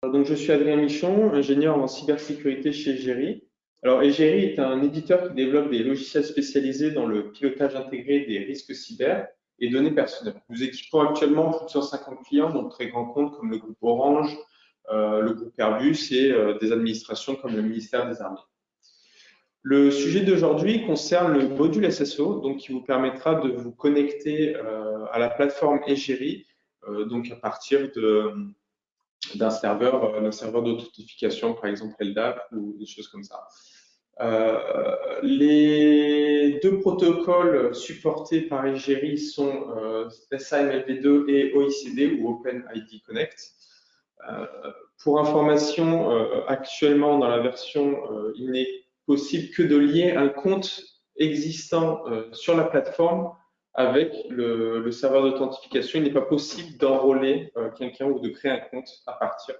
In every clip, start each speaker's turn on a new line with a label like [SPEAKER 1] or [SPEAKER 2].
[SPEAKER 1] Donc, je suis Adrien Michon, ingénieur en cybersécurité chez Egeri. Alors, Egeri est un éditeur qui développe des logiciels spécialisés dans le pilotage intégré des risques cyber et données personnelles. Nous équipons actuellement plus de 150 clients, dont de très grands comptes comme le groupe Orange, le groupe Airbus et des administrations comme le ministère des Armées. Le sujet d'aujourd'hui concerne le module SSO, donc qui vous permettra de vous connecter à la plateforme Egeri, donc à partir d'un serveur d'authentification, par exemple LDAP ou des choses comme ça. Les deux protocoles supportés par Egeri sont SAMLv2 et OECD ou OpenID Connect. Pour information, actuellement dans la version, il n'est possible que de lier un compte existant sur la plateforme avec le serveur d'authentification. Il n'est pas possible d'enrôler quelqu'un ou de créer un compte à partir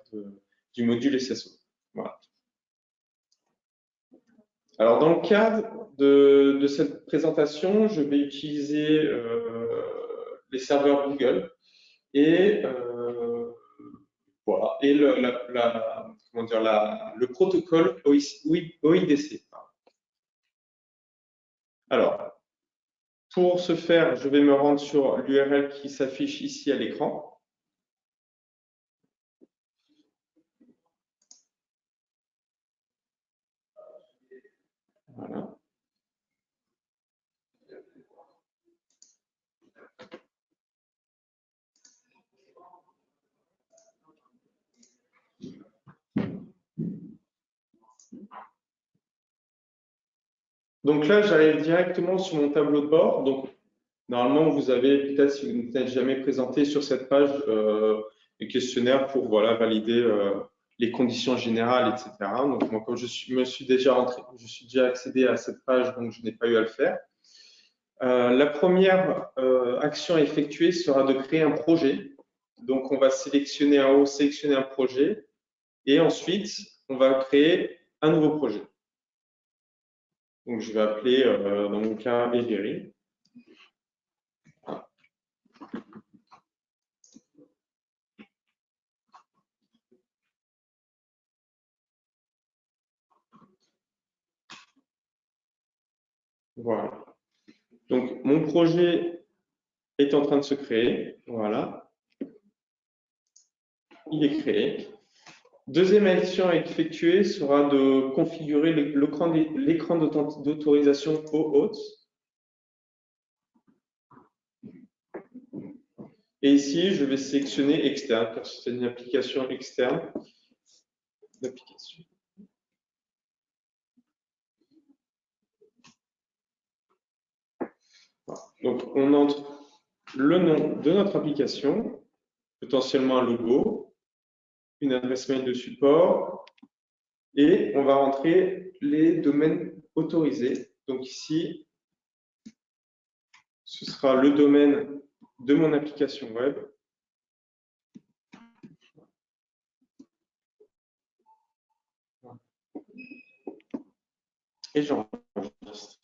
[SPEAKER 1] du module SSO. Voilà. Alors, dans le cadre de cette présentation, je vais utiliser les serveurs Google et voilà, et le protocole OIDC. Alors, pour ce faire, je vais me rendre sur l'URL qui s'affiche ici à l'écran. Voilà. Donc là, j'arrive directement sur mon tableau de bord. Donc, normalement, vous avez, peut-être si vous n'êtes jamais présenté sur cette page, le questionnaire pour voilà, valider les conditions générales, etc. Donc, moi, comme me suis déjà rentré, je suis déjà accédé à cette page, donc je n'ai pas eu à le faire. La première action à effectuer sera de créer un projet. Donc, on va sélectionner en haut, sélectionner un projet, et ensuite, on va créer un nouveau projet. Donc, je vais appeler, dans mon cas, Egeri. Voilà. Donc, mon projet est en train de se créer. Voilà. Il est créé. Deuxième action à effectuer sera de configurer l'écran d'autorisation OAuth. Et ici, je vais sélectionner externe, car c'est une application externe. L'application. Voilà. Donc, on entre le nom de notre application, potentiellement un logo, une adresse mail de support, et on va rentrer les domaines autorisés. Donc ici, ce sera le domaine de mon application web. Et j'enregistre.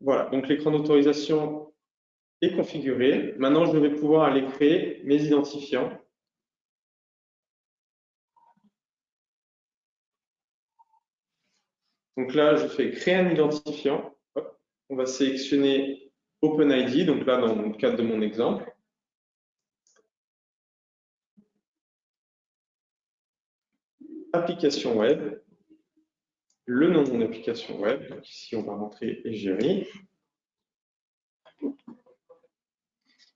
[SPEAKER 1] Voilà, donc l'écran d'autorisation est configuré. Maintenant, je vais pouvoir aller créer mes identifiants. Donc là, je fais créer un identifiant. Hop. On va sélectionner OpenID, donc là, dans le cadre de mon exemple. Application web, le nom de mon application web. Donc ici, on va rentrer Egeri.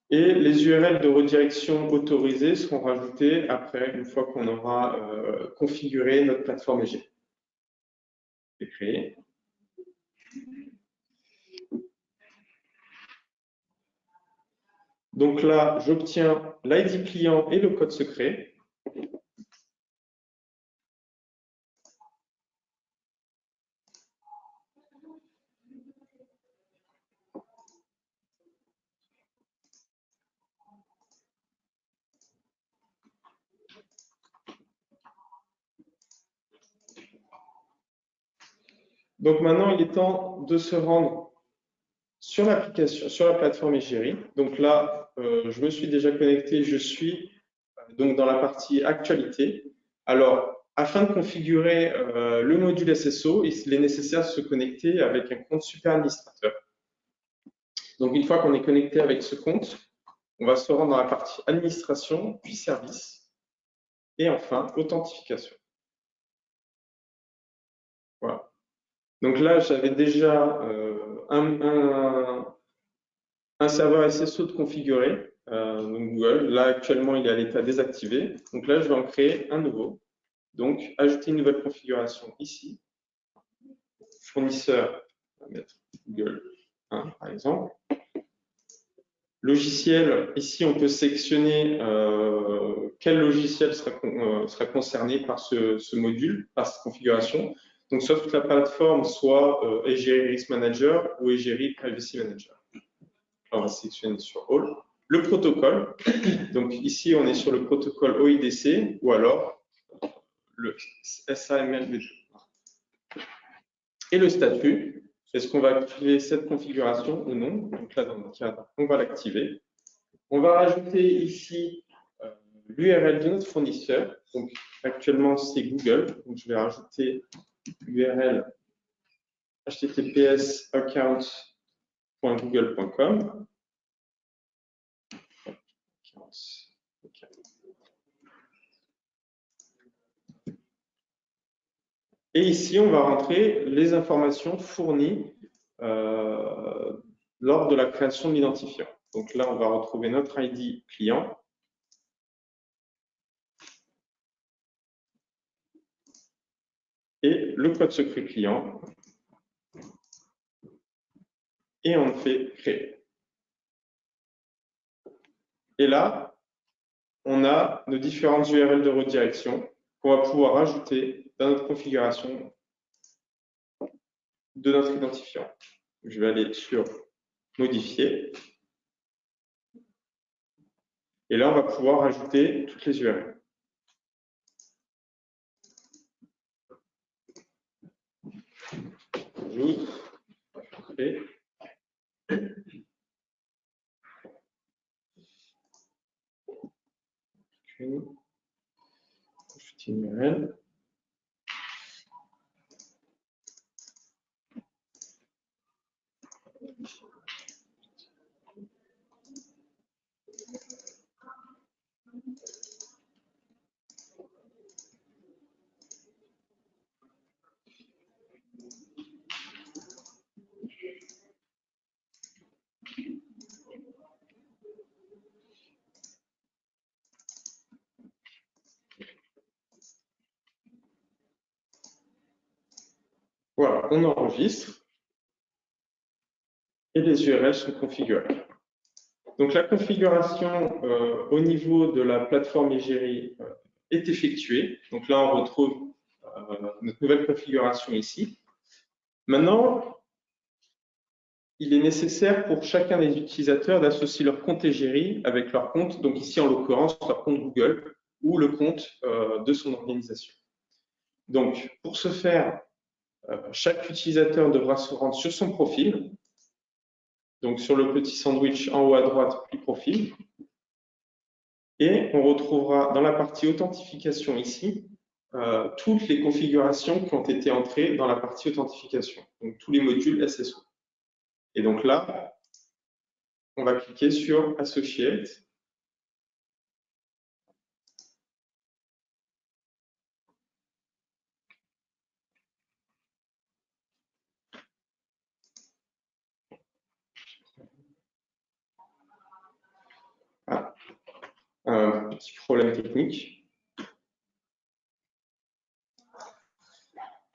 [SPEAKER 1] Et les URL de redirection autorisées seront rajoutées après, une fois qu'on aura configuré notre plateforme Egeri. C'est créé. Donc là, j'obtiens l'ID client et le code secret. Donc maintenant, il est temps de se rendre sur l'application, sur la plateforme Egeri. Donc là, je me suis déjà connecté, je suis donc dans la partie actualité. Alors, afin de configurer le module SSO, il est nécessaire de se connecter avec un compte super administrateur. Donc, une fois qu'on est connecté avec ce compte, on va se rendre dans la partie administration, puis service, et enfin authentification. Voilà. Donc là, j'avais déjà un serveur SSO de configurer, donc Google. Là, actuellement, il est à l'état désactivé. Donc là, je vais en créer un nouveau. Donc, ajouter une nouvelle configuration ici. Fournisseur, on va mettre Google 1, par exemple. Logiciel, ici, on peut sélectionner quel logiciel sera concerné par ce module, par cette configuration. Donc, soit toute la plateforme, soit Egeri Risk Manager ou Egeri Privacy Manager. On va sélectionner sur All. Le protocole, donc ici on est sur le protocole OIDC ou alors le SAML-V2. Et le statut, est-ce qu'on va activer cette configuration ou non? Donc là, dans le cadre, on va l'activer. On va rajouter ici l'URL de notre fournisseur. Donc actuellement, c'est Google. Donc je vais rajouter l'URL https://account.google.com. Et ici, on va rentrer les informations fournies lors de la création de l'identifiant. Donc là, on va retrouver notre ID client. Et le code secret client. Et on fait créer. Et là, on a nos différentes URL de redirection qu'on va pouvoir ajouter dans notre configuration de notre identifiant. Je vais aller sur modifier. Et là, on va pouvoir ajouter toutes les URL. Ajoute, et ajouter une URL. Voilà, on enregistre et les URL sont configurées. Donc la configuration au niveau de la plateforme Egeri est effectuée. Donc là, on retrouve notre nouvelle configuration ici. Maintenant, il est nécessaire pour chacun des utilisateurs d'associer leur compte Egeri avec leur compte, donc ici en l'occurrence leur compte Google ou le compte de son organisation. Donc pour ce faire, chaque utilisateur devra se rendre sur son profil, donc sur le petit sandwich en haut à droite, puis profil, et on retrouvera dans la partie authentification ici toutes les configurations qui ont été entrées dans la partie authentification, donc tous les modules SSO. Et donc là, on va cliquer sur Associate. Ah, un petit problème technique.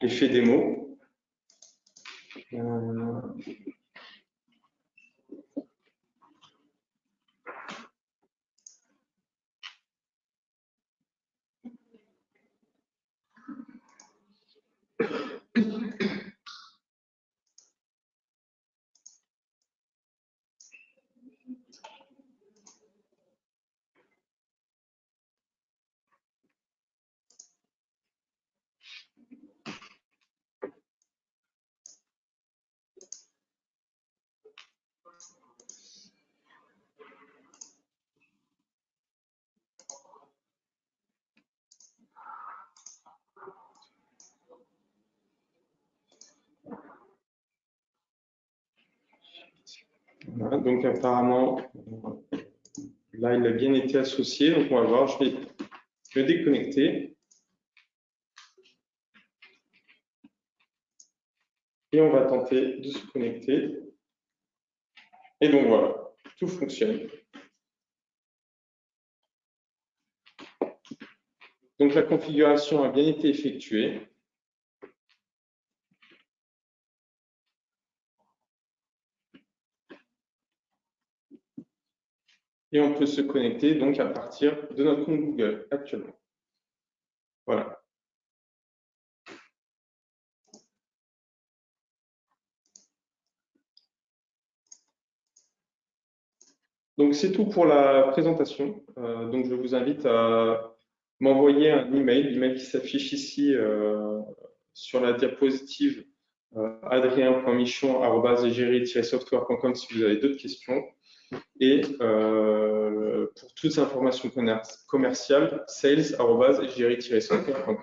[SPEAKER 1] Effet démo. Voilà, donc apparemment, là, il a bien été associé. Donc, on va voir, je vais le déconnecter. Et on va tenter de se connecter. Et donc, voilà, tout fonctionne. Donc, la configuration a bien été effectuée. Et on peut se connecter donc à partir de notre compte Google actuellement. Voilà. Donc c'est tout pour la présentation. Donc je vous invite à m'envoyer un email, l'email qui s'affiche ici sur la diapositive, adrien.michon@egeri-software.com si vous avez d'autres questions. Et pour toutes informations commerciales, sales@egeri-software.com.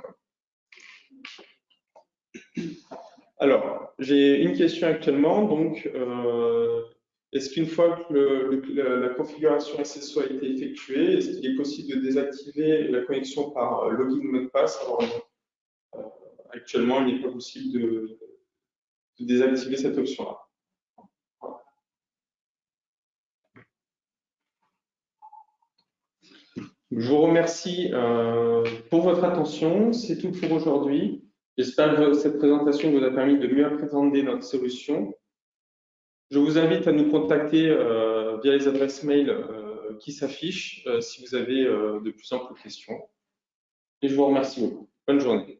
[SPEAKER 1] Alors, j'ai une question actuellement. Donc, est-ce qu'une fois que la configuration SSO a été effectuée, est-ce qu'il est possible de désactiver la connexion par login mot de passe? Alors, actuellement, il n'est pas possible de désactiver cette option-là. Je vous remercie pour votre attention. C'est tout pour aujourd'hui. J'espère que cette présentation vous a permis de mieux appréhender notre solution. Je vous invite à nous contacter via les adresses mail qui s'affichent si vous avez de plus amples questions. Et je vous remercie beaucoup. Bonne journée.